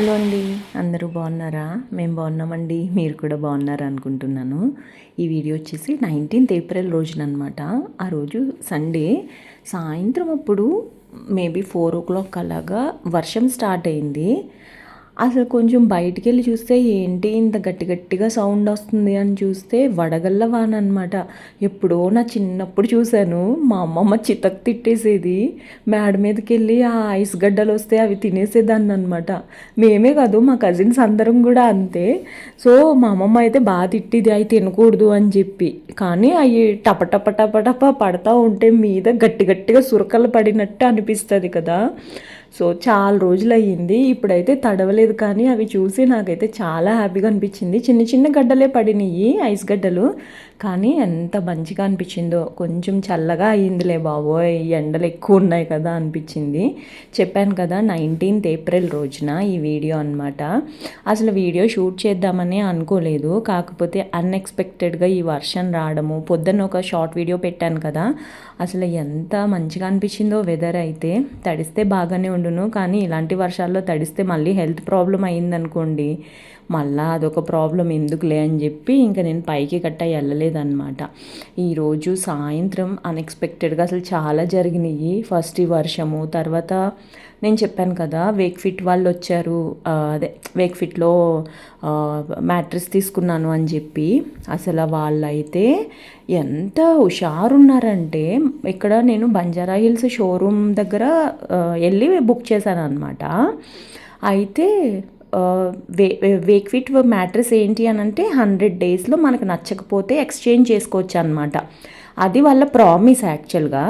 Hello అండి, అందరూ బాగున్నారా? మేము బాగున్నామండి. మీరు కూడా బాగున్నారా అనుకుంటున్నాను. ఈ వీడియో వచ్చేసి 19th ఏప్రిల్ రోజున అనమాట. ఆ రోజు సండే సాయంత్రం అప్పుడు మేబీ 4 o'clock అలాగా వర్షం స్టార్ట్ అయింది. అసలు కొంచెం బయటికి వెళ్ళి చూస్తే ఏంటి ఇంత గట్టి గట్టిగా సౌండ్ వస్తుంది అని చూస్తే వడగళ్ళ వాన అనమాట. ఎప్పుడో నా చిన్నప్పుడు చూశాను, మా అమ్మమ్మ చితక్ తిట్టేసేది. మేడ మీదకి వెళ్ళి ఆ ఐస్ గడ్డలు వస్తే అవి తినేసేదాన్ని అనమాట. మేమే కాదు, మా కజిన్స్ అందరం కూడా అంతే. సో మా అమ్మమ్మ అయితే బాగా తిట్టిది అవి తినకూడదు అని చెప్పి. కానీ అవి టప టప టప టప పడతా ఉంటే మీద గట్టి గట్టిగా సురకలు పడినట్టు అనిపిస్తుంది కదా. సో చాలా రోజులు అయ్యింది, ఇప్పుడైతే తడవలేదు. కానీ అవి చూసి నాకైతే చాలా హ్యాపీగా అనిపించింది. చిన్న చిన్న గడ్డలే పడినాయి, ఐస్ గడ్డలు. కానీ ఎంత మంచిగా అనిపించిందో. కొంచెం చల్లగా అయ్యిందిలే బాబోయ్, ఎండలు ఎక్కువ ఉన్నాయి కదా అనిపించింది. చెప్పాను కదా 19th ఏప్రిల్ రోజున ఈ వీడియో అనమాట. అసలు వీడియో షూట్ చేద్దామని అనుకోలేదు, కాకపోతే అన్ఎక్స్పెక్టెడ్గా ఈ వర్షం రావడము. పొద్దున్న ఒక షార్ట్ వీడియో పెట్టాను కదా, అసలు ఎంత మంచిగా అనిపించిందో. వెదర్ అయితే తడిస్తే బాగానే ఉండును, కానీ ఇలాంటి వర్షాల్లో తడిస్తే మళ్ళీ హెల్త్ ప్రాబ్లం అయిందనుకోండి, మళ్ళీ అదొక ప్రాబ్లం ఎందుకులే అని చెప్పి ఇంకా నేను పైకి గట్టా వెళ్ళలేదన్నమాట. ఈరోజు సాయంత్రం అన్ఎక్స్పెక్టెడ్గా అసలు చాలా జరిగినాయి. ఫస్ట్ ఈ వర్షము, తర్వాత నేను చెప్పాను కదా వేక్ ఫిట్ వాళ్ళు వచ్చారు. అదే వేక్ ఫిట్లో మ్యాట్రెస్ తీసుకున్నాను అని చెప్పి. అసలు వాళ్ళైతే ఎంత హుషారున్నారంటే, ఇక్కడ నేను బంజారా హిల్స్ షోరూమ్ దగ్గర వెళ్ళి బుక్ చేశాను అనమాట. అయితే వేక్ ఫిట్ మ్యాట్రెస్ ఏంటి అని అంటే 100 daysలో మనకు నచ్చకపోతే ఎక్స్చేంజ్ చేసుకోవచ్చు అనమాట. అది వాళ్ళ ప్రామిస్ యాక్చువల్గా.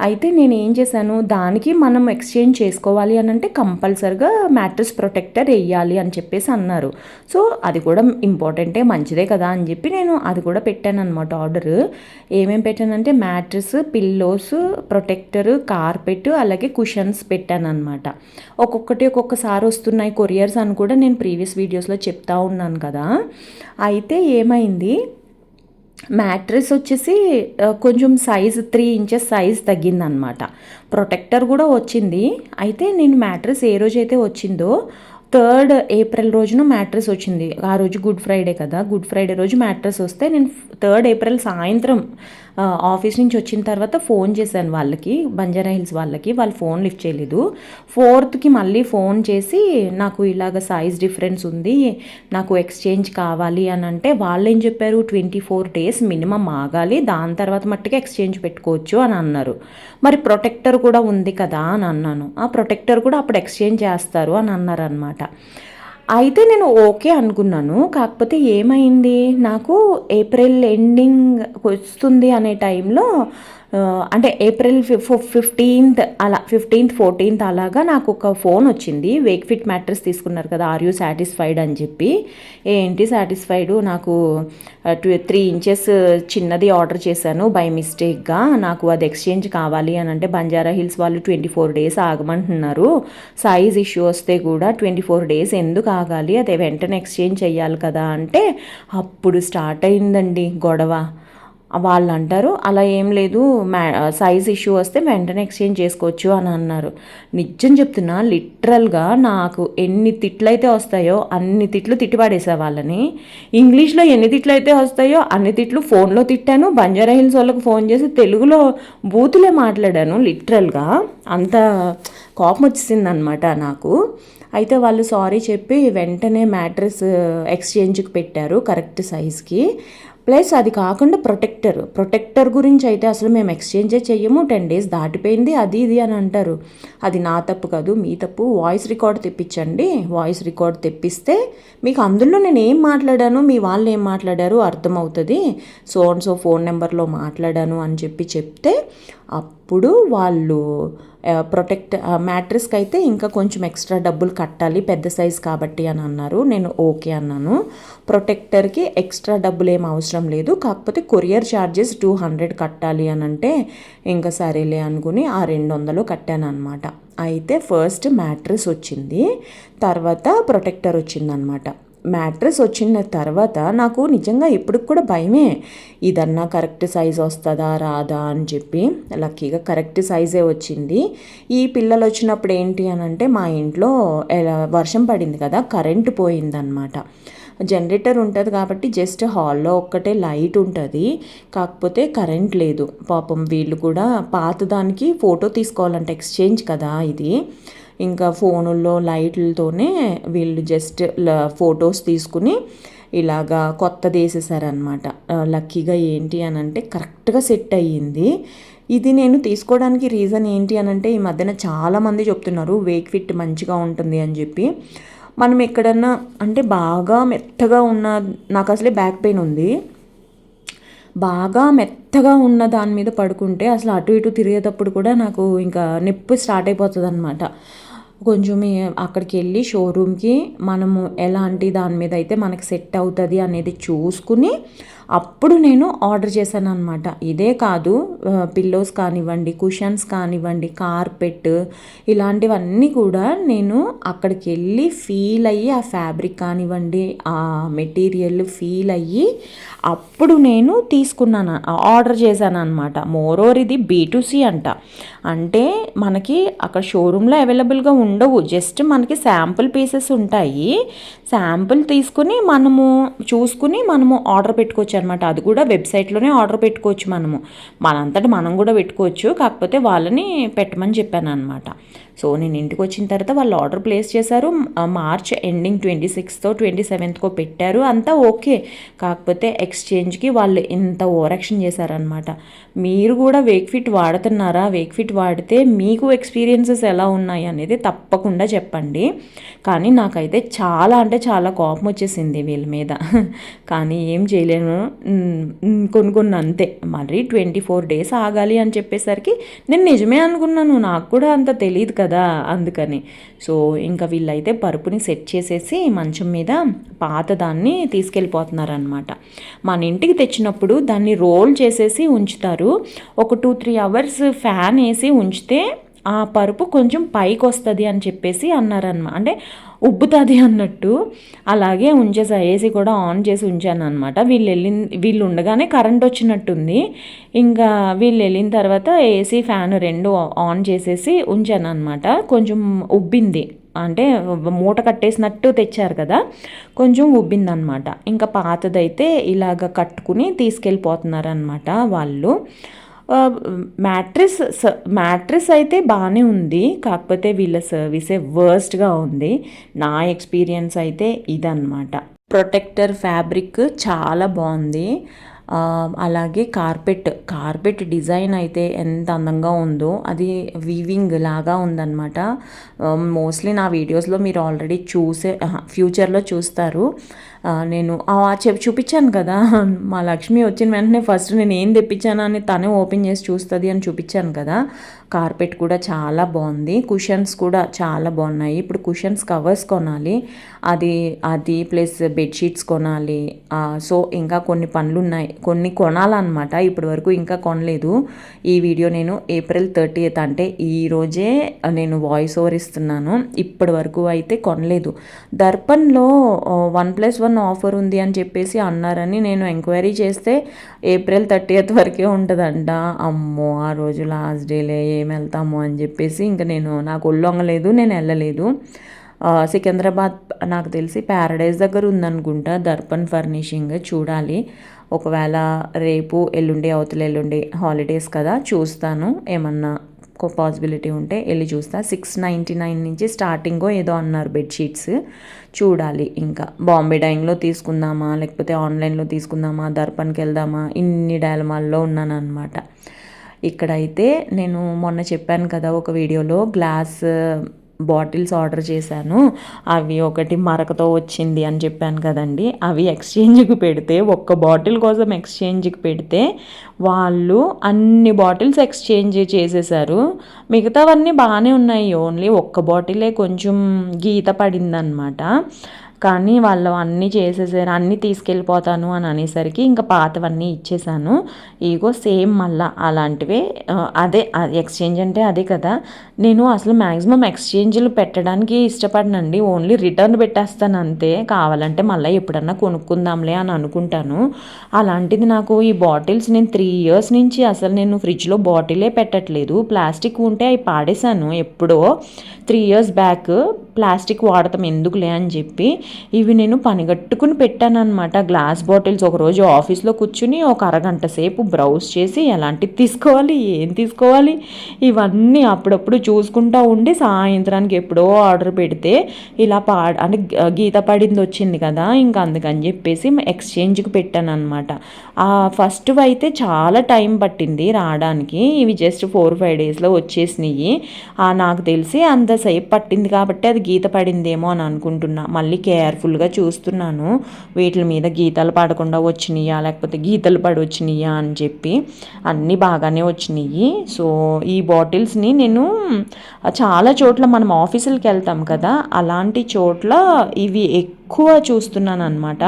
అయితే నేను ఏం చేశాను, దానికి మనం ఎక్స్చేంజ్ చేసుకోవాలి అని అంటే కంపల్సరిగా మ్యాట్రెస్ ప్రొటెక్టర్ వేయాలి అని చెప్పేసి అన్నారు. సో అది కూడా ఇంపార్టెంటే, మంచిదే కదా అని చెప్పి నేను అది కూడా పెట్టాను అనమాట ఆర్డర్. ఏమేమి పెట్టానంటే మ్యాట్రెస్, పిల్లోస్, ప్రొటెక్టర్, కార్పెట్, అలాగే కుషన్స్ పెట్టాను అనమాట. ఒక్కొక్కసారి వస్తున్నాయి కొరియర్స్ అని కూడా నేను ప్రీవియస్ వీడియోస్లో చెప్తా ఉన్నాను కదా. అయితే ఏమైంది, మ్యాట్రెస్ వచ్చేసి కొంచెం సైజ్ 3 inches సైజ్ తగ్గిందనమాట. ప్రొటెక్టర్ కూడా వచ్చింది. అయితే నేను మ్యాట్రెస్ ఏ రోజైతే వచ్చిందో 3rd ఏప్రిల్ రోజున మ్యాట్రెస్ వచ్చింది. ఆ రోజు గుడ్ ఫ్రైడే కదా, గుడ్ ఫ్రైడే రోజు మ్యాట్రెస్ వస్తే నేను 3rd ఏప్రిల్ సాయంత్రం ఆఫీస్ నుంచి వచ్చిన తర్వాత ఫోన్ చేశాను వాళ్ళకి, బంజారా హిల్స్ వాళ్ళకి. వాళ్ళు ఫోన్ లిఫ్ట్ చేయలేదు. 4th మళ్ళీ ఫోన్ చేసి నాకు ఇలాగ సైజ్ డిఫరెన్స్ ఉంది, నాకు ఎక్స్చేంజ్ కావాలి అని అంటే వాళ్ళు ఏం చెప్పారు, 24 days మినిమం ఆగాలి, దాని తర్వాత మట్టుకే ఎక్స్చేంజ్ పెట్టుకోవచ్చు అని అన్నారు. మరి ప్రొటెక్టర్ కూడా ఉంది కదా అని అన్నాను. ఆ ప్రొటెక్టర్ కూడా అప్పుడు ఎక్స్చేంజ్ చేస్తారు అని అన్నారు అనమాట. అయితే నేను ఓకే అనుకున్నాను. కాకపోతే ఏమైంది, నాకు ఏప్రిల్ ఎండింగ్ వస్తుంది అనే టైంలో, అంటే ఏప్రిల్ 15th అలా 15th 14th అలాగా నాకు ఒక ఫోన్ వచ్చింది. వేక్ ఫిట్ మ్యాట్రెస్ తీసుకున్నారు కదా, ఆర్ యూ సాటిస్ఫైడ్ అని చెప్పి. ఏంటి సాటిస్ఫైడ్, నాకు 3 inches చిన్నది ఆర్డర్ చేశాను బై మిస్టేక్గా, నాకు అది ఎక్స్చేంజ్ కావాలి అని అంటే బంజారా హిల్స్ వాళ్ళు 24 days ఆగమంటున్నారు. సైజ్ ఇష్యూ వస్తే కూడా 24 days ఎందుకు ఆగాలి, అదే వెంటనే ఎక్స్చేంజ్ చెయ్యాలి కదా అంటే అప్పుడు స్టార్ట్ అయిందండి గొడవ. వాళ్ళు అంటారు అలా ఏం లేదు, సైజ్ ఇష్యూ వస్తే వెంటనే ఎక్స్చేంజ్ చేసుకోవచ్చు అని అన్నారు. నిజం చెప్తున్నా, లిటరల్గా నాకు ఎన్ని తిట్లు అయితే వస్తాయో అన్ని తిట్లు తిట్టిపడేసా వాళ్ళని. ఇంగ్లీష్లో ఎన్ని తిట్లు అయితే వస్తాయో అన్ని తిట్లు ఫోన్లో తిట్టాను. బంజారా హిల్స్ వాళ్ళకి ఫోన్ చేసి తెలుగులో బూతులే మాట్లాడాను. లిటరల్గా అంత కోపం వచ్చేసిందనమాట నాకు. అయితే వాళ్ళు సారీ చెప్పి వెంటనే మ్యాట్రెస్ ఎక్స్చేంజ్కి పెట్టారు కరెక్ట్ సైజ్కి. ప్లస్ అది కాకుండా ప్రొటెక్టర్ గురించి అయితే అసలు మేము ఎక్స్చేంజే చెయ్యము, 10 days దాటిపోయింది అది ఇది అని అంటారు. అది నా తప్పు కాదు, మీ తప్పు. వాయిస్ రికార్డ్ తెప్పించండి. వాయిస్ రికార్డ్ తెప్పిస్తే మీకు అందులో నేను ఏం మాట్లాడాను, మీ వాళ్ళు ఏం మాట్లాడారు అర్థమవుతుంది. సో అండ్ సో ఫోన్ నెంబర్లో మాట్లాడాను అని చెప్పి చెప్తే అప్పుడు వాళ్ళు మ్యాట్రెస్కి అయితే ఇంకా కొంచెం ఎక్స్ట్రా డబ్బులు కట్టాలి పెద్ద సైజ్ కాబట్టి అని అన్నారు. నేను ఓకే అన్నాను. ప్రొటెక్టర్కి ఎక్స్ట్రా డబ్బులు ఏం అవసరం లేదు, కాకపోతే కొరియర్ ఛార్జెస్ 200 కట్టాలి అని అంటే ఇంకా సరేలే అనుకుని ఆ 200 కట్టాను అనమాట. అయితే ఫస్ట్ మ్యాట్రెస్ వచ్చింది, తర్వాత ప్రొటెక్టర్ వచ్చిందనమాట. మ్యాట్రెస్ వచ్చిన తర్వాత నాకు నిజంగా ఇప్పటికి కూడా భయమే, ఇదన్నా కరెక్ట్ సైజ్ వస్తుందా రాదా అని చెప్పి. లక్కీగా కరెక్ట్ సైజే వచ్చింది. ఈ పిల్లలు వచ్చినప్పుడు ఏంటి అని అంటే మా ఇంట్లో వర్షం పడింది కదా, కరెంటు పోయిందనమాట. జనరేటర్ ఉంటుంది కాబట్టి జస్ట్ హాల్లో ఒక్కటే లైట్ ఉంటుంది, కాకపోతే కరెంట్ లేదు. పాపం వీళ్ళు కూడా పాత దానికి ఫోటో తీసుకోవాలంటే ఎక్స్చేంజ్ కదా ఇది, ఇంకా ఫోనుల్లో లైట్లతోనే వీళ్ళు జస్ట్ ఫొటోస్ తీసుకుని ఇలాగా కొత్తది వేసేసారనమాట. లక్కీగా ఏంటి అని అంటే కరెక్ట్గా సెట్ అయ్యింది. ఇది నేను తీసుకోవడానికి రీజన్ ఏంటి అని అంటే ఈ మధ్యన చాలామంది చెప్తున్నారు వేక్ ఫిట్ మంచిగా ఉంటుంది అని చెప్పి. మనం ఎక్కడన్నా అంటే బాగా మెత్తగా ఉన్న, నాకు అసలే బ్యాక్ పెయిన్ ఉంది, బాగా మెత్తగా ఉన్న దాని మీద పడుకుంటే అసలు అటు ఇటు తిరిగేటప్పుడు కూడా నాకు ఇంకా నొప్పి స్టార్ట్ అయిపోతుంది అనమాట. కొంచెం అక్కడికి వెళ్ళి షోరూమ్కి మనము ఎలాంటి దాని మీద అయితే మనకి సెట్ అవుతుంది అనేది చూసుకుని అప్పుడు నేను ఆర్డర్ చేశాను అనమాట. ఇదే కాదు, పిల్లోస్ కానివ్వండి, కుషన్స్ కానివ్వండి, కార్పెట్ ఇలాంటివన్నీ కూడా నేను అక్కడికి వెళ్ళి ఫీల్ అయ్యి ఆ ఫ్యాబ్రిక్ కానివ్వండి, ఆ మెటీరియల్ ఫీల్ అయ్యి అప్పుడు నేను తీసుకున్నాను, ఆర్డర్ చేశాను అనమాట. మోరోవర్ ఇది B2C అంట, అంటే మనకి అక్కడ షోరూంలో అవైలబుల్గా ఉండవు, జస్ట్ మనకి శాంపుల్ పీసెస్ ఉంటాయి. శాంపుల్ తీసుకుని మనము చూసుకుని మనము ఆర్డర్ పెట్టుకోవచ్చు అనమాట. అది కూడా వెబ్సైట్లోనే ఆర్డర్ పెట్టుకోవచ్చు, మనంతటా మనం కూడా పెట్టుకోవచ్చు, కాకపోతే వాళ్ళని పెట్టమని చెప్పాను అనమాట. సో నేను ఇంటికి వచ్చిన తర్వాత వాళ్ళు ఆర్డర్ ప్లేస్ చేశారు. మార్చ్ ఎండింగ్ 26th 27th పెట్టారు, అంతా ఓకే. కాకపోతే ఎక్స్చేంజ్కి వాళ్ళు ఇంత ఓవరాక్షన్ చేశారనమాట. మీరు కూడా వేక్ ఫిట్ వాడుతున్నారా? వేక్ ఫిట్ వాడితే మీకు ఎక్స్పీరియన్సెస్ ఎలా ఉన్నాయి అనేది తప్పకుండా చెప్పండి. కానీ నాకైతే చాలా అంటే చాలా కోపం వచ్చేసింది వీళ్ళ మీద, కానీ ఏం చేయలేను, కొనుక్కున్న అంతే. మరి 24 days ఆగాలి అని చెప్పేసరికి నేను నిజమే అనుకున్నాను, నాకు కూడా అంత తెలియదు కదా అందుకని. సో ఇంకా వీళ్ళైతే పరుపుని సెట్ చేసేసి మంచం మీద పాత దాన్ని తీసుకెళ్ళిపోతున్నారనమాట. మన ఇంటికి తెచ్చినప్పుడు దాన్ని రోల్ చేసేసి ఉంచుతారు, ఒక 2-3 hours ఫ్యాన్ వేసి ఉంచితే ఆ పరుపు కొంచెం పైకి వస్తుంది అని చెప్పేసి అన్నారన్నమాట, అంటే ఉబ్బుతుంది అన్నట్టు. అలాగే ఉంచేసా, ఏసీ కూడా ఆన్ చేసి ఉంచాను అనమాట. వీళ్ళు ఉండగానే కరెంట్ వచ్చినట్టుంది, ఇంకా వీళ్ళు వెళ్ళిన తర్వాత ఏసీ ఫ్యాన్ 2 ఆన్ చేసేసి ఉంచాను అనమాట. కొంచెం ఉబ్బింది, అంటే మూట కట్టేసినట్టు తెచ్చారు కదా, కొంచెం ఉబ్బిందనమాట. ఇంకా పాతదైతే ఇలాగ కట్టుకుని తీసుకెళ్ళిపోతున్నారనమాట వాళ్ళు. మ్యాట్రెస్ అయితే బాగానే ఉంది, కాకపోతే వీళ్ళ సర్వీసే వర్స్ట్గా ఉంది. నా ఎక్స్పీరియన్స్ అయితే ఇదన్నమాట. ప్రొటెక్టర్ ఫ్యాబ్రిక్ చాలా బాగుంది. అలాగే కార్పెట్ డిజైన్ అయితే ఎంత అందంగా ఉందో, అది వీవింగ్ లాగా ఉందన్నమాట. మోస్ట్లీ నా వీడియోస్లో మీరు ఆల్రెడీ ఫ్యూచర్లో చూస్తారు. నేను చూపించాను కదా, మా లక్ష్మి వచ్చిన వెంటనే ఫస్ట్ నేను ఏం తెప్పించాను అని తనే ఓపెన్ చేసి చూస్తుంది అని చూపించాను కదా. కార్పెట్ కూడా చాలా బాగుంది, కుషన్స్ కూడా చాలా బాగున్నాయి. ఇప్పుడు కుషన్స్ కవర్స్ కొనాలి, అది ప్లస్ బెడ్షీట్స్ కొనాలి. సో ఇంకా కొన్ని పనులు ఉన్నాయి, కొన్ని కొనాలన్నమాట. ఇప్పటి వరకు ఇంకా కొనలేదు. ఈ వీడియో నేను April 30th అంటే ఈరోజే నేను వాయిస్ ఓవర్ ఇస్తున్నాను. ఇప్పటి వరకు అయితే కొనలేదు. దర్పణ్లో 1+1 ఆఫర్ ఉంది అని చెప్పేసి అన్నారని నేను ఎంక్వైరీ చేస్తే April 30th వరకే ఉంటుందంట. అమ్మో, ఆ రోజు లాస్ట్ డేలే, ఏం వెళ్తాము అని చెప్పేసి ఇంకా నాకు ఒళ్ళొంగలేదు, నేను వెళ్ళలేదు. సికింద్రాబాద్ నాకు తెలిసి ప్యారడైజ్ దగ్గర ఉందనుకుంటా దర్పణ్ ఫర్నిషింగ్, చూడాలి. ఒకవేళ రేపు అవతల ఎల్లుండి హాలిడేస్ కదా, చూస్తాను. ఏమన్నా పాసిబిలిటీ ఉంటే వెళ్ళి చూస్తా. 699 నుంచి స్టార్టింగో ఏదో అన్నారు బెడ్షీట్స్, చూడాలి. ఇంకా బాంబే డైయింగ్లో తీసుకుందామా లేకపోతే ఆన్లైన్లో తీసుకుందామా, దర్పణ్కి వెళ్దామా, ఇన్ని డైలమాల్లో ఉన్నాను అనమాట. ఇక్కడైతే నేను మొన్న చెప్పాను కదా ఒక వీడియోలో, గ్లాస్ బాటిల్స్ ఆర్డర్ చేశాను, అవి ఒకటి మరకతో వచ్చింది అని చెప్పాను కదండి. అవి ఎక్స్చేంజ్కి పెడితే, ఒక్క బాటిల్ కోసం ఎక్స్చేంజ్కి పెడితే వాళ్ళు అన్ని బాటిల్స్ ఎక్స్చేంజ్ చేసేసారు. మిగతావన్నీ బాగానే ఉన్నాయి, ఓన్లీ ఒక్క బాటిలే కొంచెం గీత పడిందనమాట. కానీ వాళ్ళు అన్నీ చేసేసారు, అన్నీ తీసుకెళ్ళిపోతాను అని అనేసరికి ఇంకా పాతవన్నీ ఇచ్చేసాను. ఇగో సేమ్ మళ్ళీ అలాంటివే, అదే ఎక్స్చేంజ్ అంటే అదే కదా. నేను అసలు మ్యాక్సిమం ఎక్స్చేంజ్లు పెట్టడానికి ఇష్టపడనండి, ఓన్లీ రిటర్న్ పెట్టేస్తాను అంతే. కావాలంటే మళ్ళీ ఎప్పుడన్నా కొనుక్కుందాంలే అని అనుకుంటాను. అలాంటిది నాకు ఈ బాటిల్స్ నేను 3 ఇయర్స్ నుంచి అసలు నేను ఫ్రిడ్జ్లో బాటిలే పెట్టట్లేదు. ప్లాస్టిక్ ఉంటే అవి పాడేశాను ఎప్పుడో 3 ఇయర్స్ బ్యాక్. ప్లాస్టిక్ వాడతాం ఎందుకులే అని చెప్పి ఇవి నేను పనిగట్టుకుని పెట్టాను అనమాట. గ్లాస్ బాటిల్స్ ఒకరోజు ఆఫీస్లో కూర్చుని ఒక అరగంట సేపు బ్రౌజ్ చేసి ఎలాంటివి తీసుకోవాలి, ఏం తీసుకోవాలి ఇవన్నీ అప్పుడప్పుడు చూసుకుంటూ ఉండి సాయంత్రానికి ఎప్పుడో ఆర్డర్ పెడితే ఇలా అంటే గీత పడింది వచ్చింది కదా, ఇంకా అందుకని చెప్పేసి ఎక్స్చేంజ్కి పెట్టాను అనమాట. ఫస్ట్ అయితే చాలా టైం పట్టింది రావడానికి, ఇవి జస్ట్ 4-5 డేస్లో వచ్చేసినాయి. నాకు తెలిసి అంతసేపు పట్టింది కాబట్టి అది గీత పడిందేమో అని అనుకుంటున్నా. మళ్ళీ కేర్ఫుల్గా చూస్తున్నాను వీటి మీద గీతలు పడకుండా వచ్చినాయా లేకపోతే గీతలు పడి వచ్చినాయా అని చెప్పి. అన్నీ బాగానే వచ్చినాయి. సో ఈ బాటిల్స్ని నేను చాలా చోట్ల మనం ఆఫీసులకు వెళ్తాం కదా, అలాంటి చోట్ల ఇవి ఎక్కువ చూస్తున్నాను అనమాట.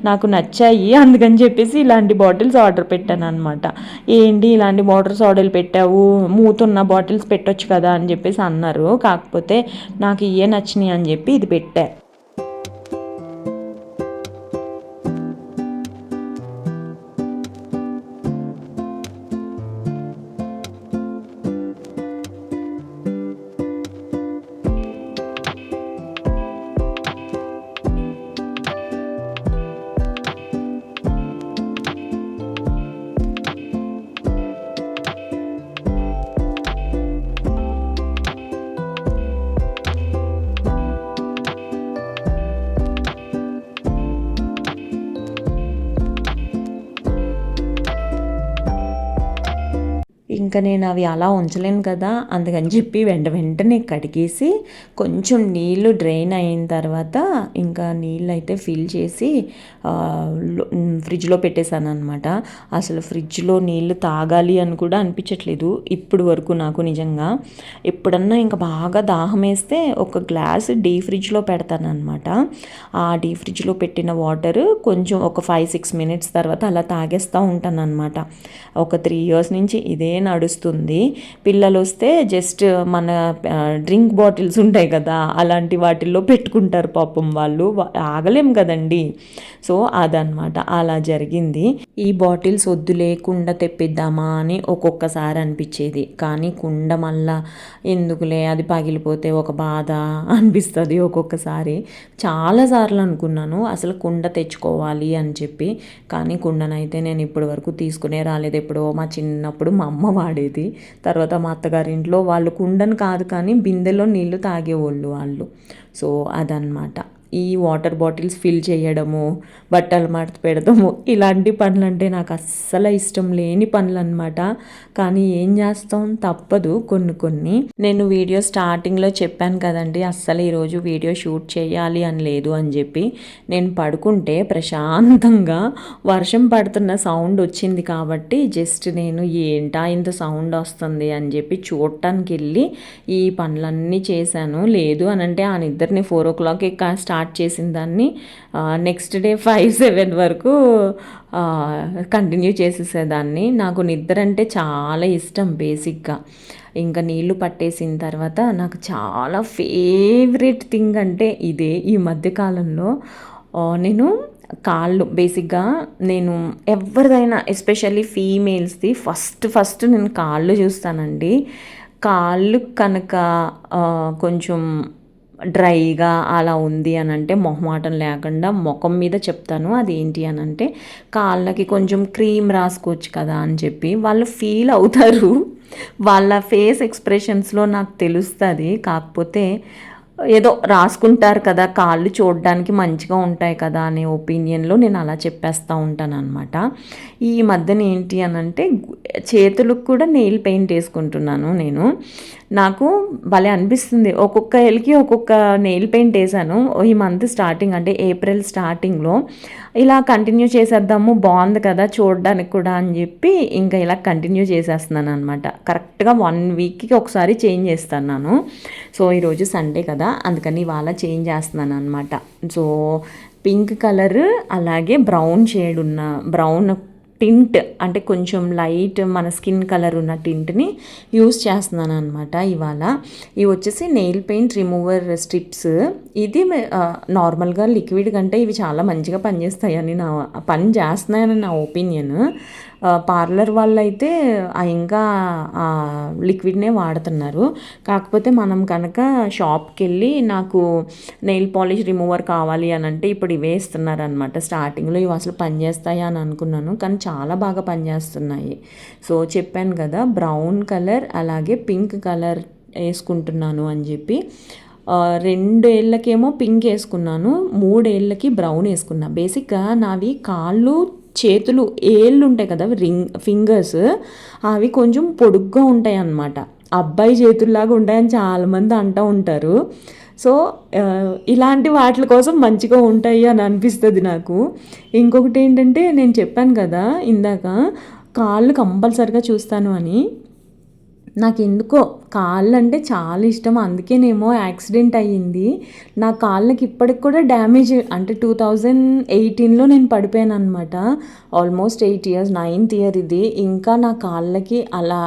నాకు నచ్చాయి, అందుకని చెప్పేసి ఇలాంటి బాటిల్స్ ఆర్డర్ పెట్టాను అనమాట. ఏంటి ఇలాంటి బాటిల్స్ ఆర్డర్ పెట్టావు, మూతున్న బాటిల్స్ పెట్టొచ్చు కదా అని చెప్పేసి అన్నారు. కాకపోతే నాకు ఇవే నచ్చినాయి అని చెప్పి ఇది పెట్టా. ఇంకా నేను అవి అలా ఉంచలేను కదా, అందుకని చెప్పి వెంటనే కడిగేసి కొంచెం నీళ్ళు డ్రైన్ అయిన తర్వాత ఇంకా నీళ్ళు అయితే ఫిల్ చేసి ఫ్రిడ్జ్లో పెట్టేశాను అనమాట. అసలు ఫ్రిడ్జ్లో నీళ్ళు తాగాలి అని కూడా అనిపించట్లేదు ఇప్పుడు వరకు నాకు. నిజంగా ఎప్పుడన్నా ఇంకా బాగా దాహం వేస్తే ఒక గ్లాస్ డీ ఫ్రిడ్జ్లో పెడతాను అనమాట. ఆ డీ ఫ్రిడ్జ్లో పెట్టిన వాటర్ కొంచెం ఒక 5-6 మినిట్స్ తర్వాత అలా తాగేస్తూ ఉంటాను అనమాట. ఒక 3 ఇయర్స్ నుంచి ఇదే నడుస్తుంది. పిల్లలు వస్తే జస్ట్ మన డ్రింక్ బాటిల్స్ ఉంటాయి కదా, అలాంటి వాటిల్లో పెట్టుకుంటారు పాపం వాళ్ళు, ఆగలేం కదండి. సో అదనమాట, అలా జరిగింది. ఈ బాటిల్స్ వద్దులే కుండ తెప్పిద్దామా అని ఒక్కొక్కసారి అనిపించేది, కానీ కుండ మళ్ళా ఎందుకులే అది పగిలిపోతే ఒక బాధ అనిపిస్తుంది ఒక్కొక్కసారి. చాలాసార్లు అనుకున్నాను అసలు కుండ తెచ్చుకోవాలి అని చెప్పి, కానీ కుండనైతే నేను ఇప్పటి వరకు తీసుకునే రాలేదు. ఎప్పుడో మా చిన్నప్పుడు మా అమ్మ వాడేది, తర్వాత మా అత్తగారింట్లో వాళ్ళు కుండను కాదు కానీ బిందెలో నీళ్లు తాగేవాళ్ళు వాళ్ళు. సో అదనమాట. ఈ వాటర్ బాటిల్స్ ఫిల్ చేయడము, బట్టలు మడత పెడతాము, ఇలాంటి పనులు అంటే నాకు అస్సలు ఇష్టం లేని పనులు అనమాట. కానీ ఏం చేస్తాం, తప్పదు కొన్ని. నేను వీడియో స్టార్టింగ్లో చెప్పాను కదండి, అస్సలు ఈరోజు వీడియో షూట్ చేయాలి అని లేదు అని చెప్పి. నేను పడుకుంటే ప్రశాంతంగా వర్షం పడుతున్న సౌండ్ వచ్చింది కాబట్టి జస్ట్ నేను ఏంటా ఇంత సౌండ్ వస్తుంది అని చెప్పి చూడటానికి వెళ్ళి ఈ పనులన్నీ చేశాను. లేదు అనంటే ఆ నిద్రని 4 o'clock స్టార్ట్ చేసిన దాన్ని నెక్స్ట్ డే 5-7 వరకు కంటిన్యూ చేసేసేదాన్ని. నాకు నిద్ర అంటే చాలా ఇష్టం బేసిక్గా. ఇంకా నీళ్లు పట్టేసిన తర్వాత నాకు చాలా ఫేవరెట్ థింగ్ అంటే ఇదే. ఈ మధ్యకాలంలో నేను కాళ్ళు బేసిక్గా నేను ఎవరిదైనా ఎస్పెషల్లీ ఫీమేల్స్ది ఫస్ట్ నేను కాళ్ళు చూస్తానండి. కాళ్ళు కనుక కొంచెం డ్రైగా అలా ఉంది అని అంటే మొహమాటం లేకుండా ముఖం మీద చెప్తాను. అదేంటి అని అంటే కాళ్ళకి కొంచెం క్రీమ్ రాసుకోవచ్చు కదా అని చెప్పి. వాళ్ళు ఫీల్ అవుతారు, వాళ్ళ ఫేస్ ఎక్స్ప్రెషన్స్లో నాకు తెలుస్తుంది. కాకపోతే ఏదో రాసుకుంటారు కదా, కాళ్ళు చూడడానికి మంచిగా ఉంటాయి కదా అనే ఒపీనియన్లో నేను అలా చెప్పేస్తూ ఉంటాను అనమాట. ఈ మధ్యన ఏంటి అని అంటే చేతులకు కూడా నెయిల్ పెయింట్ వేసుకుంటున్నాను నేను. నాకు భలే అనిపిస్తుంది, ఒక్కొక్క ఏళ్ళకి ఒక్కొక్క నెయిల్ పెయింట్ వేసాను. ఈ మంత్ స్టార్టింగ్ అంటే ఏప్రిల్ స్టార్టింగ్లో ఇలా కంటిన్యూ చేసేద్దాము, బాగుంది కదా చూడడానికి కూడా అని చెప్పి ఇంకా ఇలా కంటిన్యూ చేసేస్తున్నాను అనమాట. కరెక్ట్గా 1 వీక్కి ఒకసారి చేంజ్ చేస్తున్నాను. సో ఈరోజు సండే కదా, కదా, అందుకని ఇవాళ చేంజ్ చేస్తున్నాను అనమాట. సో పింక్ కలర్ అలాగే బ్రౌన్ షేడ్ ఉన్న బ్రౌన్ టింట్ అంటే కొంచెం లైట్ మన స్కిన్ కలర్ ఉన్న టింట్ని యూస్ చేస్తున్నాను అనమాట ఇవాళ. ఇవి వచ్చేసి నెయిల్ పెయింట్ రిమూవర్ స్ట్రిప్స్. ఇది నార్మల్గా లిక్విడ్ కంటే ఇవి చాలా మంచిగా పనిచేస్తాయని పని చేస్తున్నాయని నా ఒపీనియన్. పార్లర్ వాళ్ళు అయితే ఇంకా లిక్విడ్నే వాడుతున్నారు. కాకపోతే మనం కనుక షాప్కి వెళ్ళి నాకు నెయిల్ పాలిష్ రిమూవర్ కావాలి అని అంటే ఇప్పుడు ఇవే ఇస్తున్నారు అనమాట. స్టార్టింగ్లో ఇవి అసలు పనిచేస్తాయా అని అనుకున్నాను, కానీ చాలా బాగా పనిచేస్తున్నాయి. సో చెప్పాను కదా, బ్రౌన్ కలర్ అలాగే పింక్ కలర్ వేసుకుంటున్నాను అని చెప్పి. 2 ఏళ్ళకేమో పింక్ వేసుకున్నాను, 3 ఏళ్ళకి బ్రౌన్ వేసుకున్నా. బేసిక్గా నావి కాళ్ళు చేతులు ఏళ్ళు ఉంటాయి కదా, ఫింగర్స్, అవి కొంచెం పొడుగ్గా ఉంటాయి అన్నమాట. అబ్బాయి చేతుల్లాగా ఉంటాయని చాలామంది అంటూ ఉంటారు. సో ఇలాంటి వాటి కోసం మంచిగా ఉంటాయి అని అనిపిస్తుంది నాకు. ఇంకొకటి ఏంటంటే, నేను చెప్పాను కదా ఇందాక కాళ్ళు కంపల్సరిగా చూస్తాను అని. నాకు ఎందుకో కాళ్ళు అంటే చాలా ఇష్టం, అందుకేనేమో యాక్సిడెంట్ అయ్యింది. నా కాళ్ళకి ఇప్పటికి కూడా డ్యామేజ్, అంటే 2018లో నేను పడిపోయాను అనమాట. ఆల్మోస్ట్ 8 years, 9th year ఇది. ఇంకా నా కాళ్ళకి అలా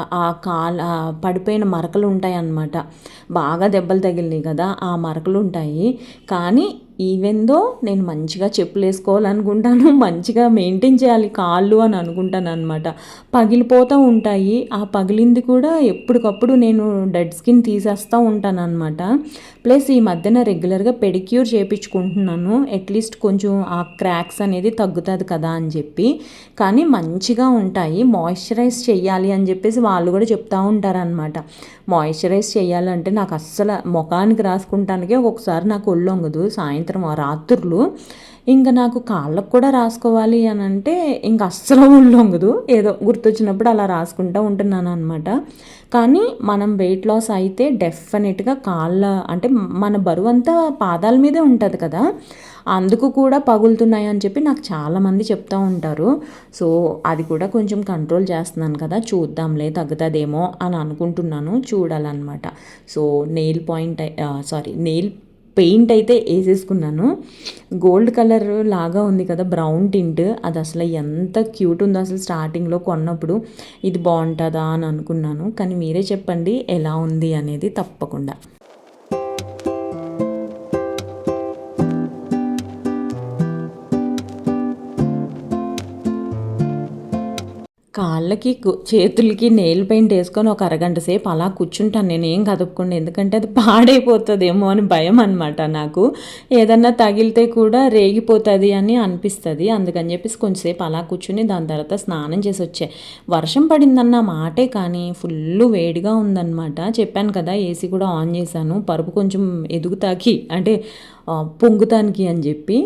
పడిపోయిన మరకలు ఉంటాయి అన్నమాట. బాగా దెబ్బలు తగిలినాయి కదా, ఆ మరకలు ఉంటాయి. కానీ ఈవెందో నేను మంచిగా చెప్పులు వేసుకోవాలనుకుంటాను, మంచిగా మెయింటైన్ చేయాలి కాళ్ళు అని అనుకుంటాను అనమాట. పగిలిపోతూ ఉంటాయి. ఆ పగిలింది కూడా ఎప్పటికప్పుడు నేను డెడ్ స్కిన్ తీసేస్తూ ఉంటాను అనమాట. ప్లస్ ఈ మధ్యన రెగ్యులర్గా పెడిక్యూర్ చేయించుకుంటున్నాను, అట్లీస్ట్ కొంచెం ఆ క్రాక్స్ అనేది తగ్గుతుంది కదా అని చెప్పి. కానీ మంచిగా ఉంటాయి. మాయిశ్చరైజ్ చేయాలి అని చెప్పేసి వాళ్ళు కూడా చెప్తూ ఉంటారనమాట. మాయిశ్చరైజ్ చేయాలంటే నాకు అస్సలు ముఖానికి రాసుకుంటానికే ఒక్కొక్కసారి నాకు ఒళ్ళొంగదు, సాయంత్రం రాత్రులు. ఇంకా నాకు కాళ్ళకు కూడా రాసుకోవాలి అని అంటే ఇంక అస్సలు ఒళ్ళొంగదు. ఏదో గుర్తొచ్చినప్పుడు అలా రాసుకుంటూ ఉంటున్నాను అనమాట. కానీ మనం వెయిట్ లాస్ అయితే డెఫినెట్గా అంటే మన బరువు అంతా పాదాల మీదే ఉంటుంది కదా, అందుకు కూడా పగులుతున్నాయి అని చెప్పి నాకు చాలామంది చెప్తూ ఉంటారు. సో అది కూడా కొంచెం కంట్రోల్ చేస్తున్నాను కదా, చూద్దాంలే తగ్గుతుందేమో అని అనుకుంటున్నాను, చూడాలన్నమాట. సో నెయిల్ పెయింట్ అయితే వేసేసుకున్నాను. గోల్డ్ కలర్ లాగా ఉంది కదా బ్రౌన్ టింట్, అది అసలు ఎంత క్యూట్ ఉందో అసలు. స్టార్టింగ్లో కొన్నప్పుడు ఇది బాగుంటుందా అని అనుకున్నాను, కానీ మీరే చెప్పండి ఎలా ఉంది అనేది తప్పకుండా. కాళ్ళకి చేతులకి నెయిల్ పెయింట్ వేసుకొని ఒక అరగంట సేపు అలా కూర్చుంటాను నేను, ఏం కదుపుకుండా. ఎందుకంటే అది పాడైపోతుందేమో అని భయం అనమాట నాకు. ఏదన్నా తగిలితే కూడా రేగిపోతుంది అని అనిపిస్తుంది. అందుకని చెప్పేసి కొంచెంసేపు అలా కూర్చుని దాని తర్వాత స్నానం చేసి వచ్చే. వర్షం పడిందన్న మాటే, కానీ ఫుల్ వేడిగా ఉందన్నమాట. చెప్పాను కదా ఏసీ కూడా ఆన్ చేశాను, పరుపు కొంచెం ఎదుగుతాకి అంటే పొంగుతానికి అని చెప్పి.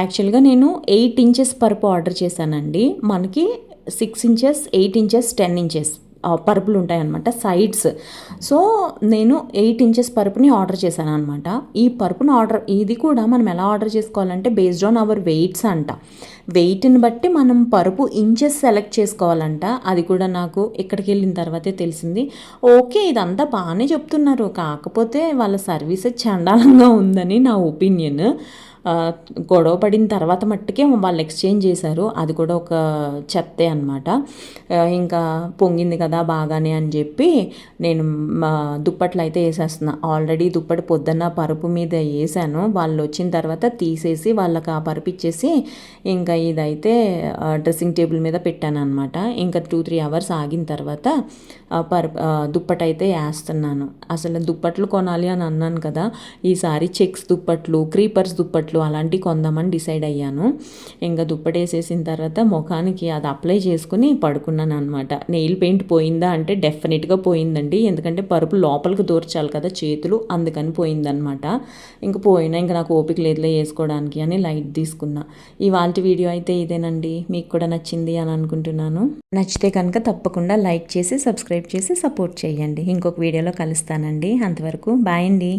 యాక్చువల్గా నేను 8 inches పరుపు ఆర్డర్ చేశానండి. మనకి 6 inches, 8 inches, 10 inches పరుపులు ఉంటాయన్నమాట సైడ్స్. సో నేను 8 inches పరుపుని ఆర్డర్ చేశాను అనమాట. ఈ పరుపుని ఇది కూడా మనం ఎలా ఆర్డర్ చేసుకోవాలంటే బేస్డ్ ఆన్ అవర్ వెయిట్స్ అంట. వెయిట్ని బట్టి మనం పరుపు ఇంచెస్ సెలెక్ట్ చేసుకోవాలంట. అది కూడా నాకు ఇక్కడికి వెళ్ళిన తర్వాతే తెలిసింది. ఓకే, ఇదంతా బాగానే చెప్తున్నారు, కాకపోతే వాళ్ళ సర్వీస్ చండాలంగా ఉందని నా ఒపీనియన్. గొడవ పడిన తర్వాత మట్టుకే వాళ్ళు ఎక్స్చేంజ్ చేశారు, అది కూడా ఒక చెత్తే అనమాట. ఇంకా పొంగింది కదా బాగానే అని చెప్పి నేను దుప్పట్లు అయితే వేసేస్తున్నా. ఆల్రెడీ దుప్పటి పొద్దున్న పరుపు మీద వేసాను, వాళ్ళు వచ్చిన తర్వాత తీసేసి వాళ్ళకి ఆ పరుపు ఇచ్చేసి ఇంకా ఇదైతే డ్రెస్సింగ్ టేబుల్ మీద పెట్టాను అనమాట. ఇంకా 2-3 hours ఆగిన తర్వాత దుప్పటైతే వేస్తున్నాను. అసలు దుప్పట్లు కొనాలి అని అన్నాను కదా, ఈసారి చెక్స్ దుప్పట్లు, క్రీపర్స్ దుప్పట్లు అలాంటివి కొందామని డిసైడ్ అయ్యాను. ఇంకా దుప్పటి వేసేసిన తర్వాత ముఖానికి అది అప్లై చేసుకుని పడుకున్నాను అనమాట. నెయిల్ పెయింట్ పోయిందా అంటే డెఫినెట్గా పోయిందండి, ఎందుకంటే పరుపు లోపలికి దూర్చాలి కదా చేతులు, అందుకని పోయిందనమాట. ఇంకా నాకు ఓపిక లేదులే వేసుకోవడానికి అని లైట్ తీసుకున్నా. ఇవాళ వీడియో అయితే ఇదేనండి, మీకు కూడా నచ్చింది అని అనుకుంటున్నాను. నచ్చితే కనుక తప్పకుండా లైక్ చేసి సబ్స్క్రైబ్ చేసి సపోర్ట్ చేయండి. ఇంకొక వీడియోలో కలుస్తానండి, అంతవరకు బాయ్ అండి.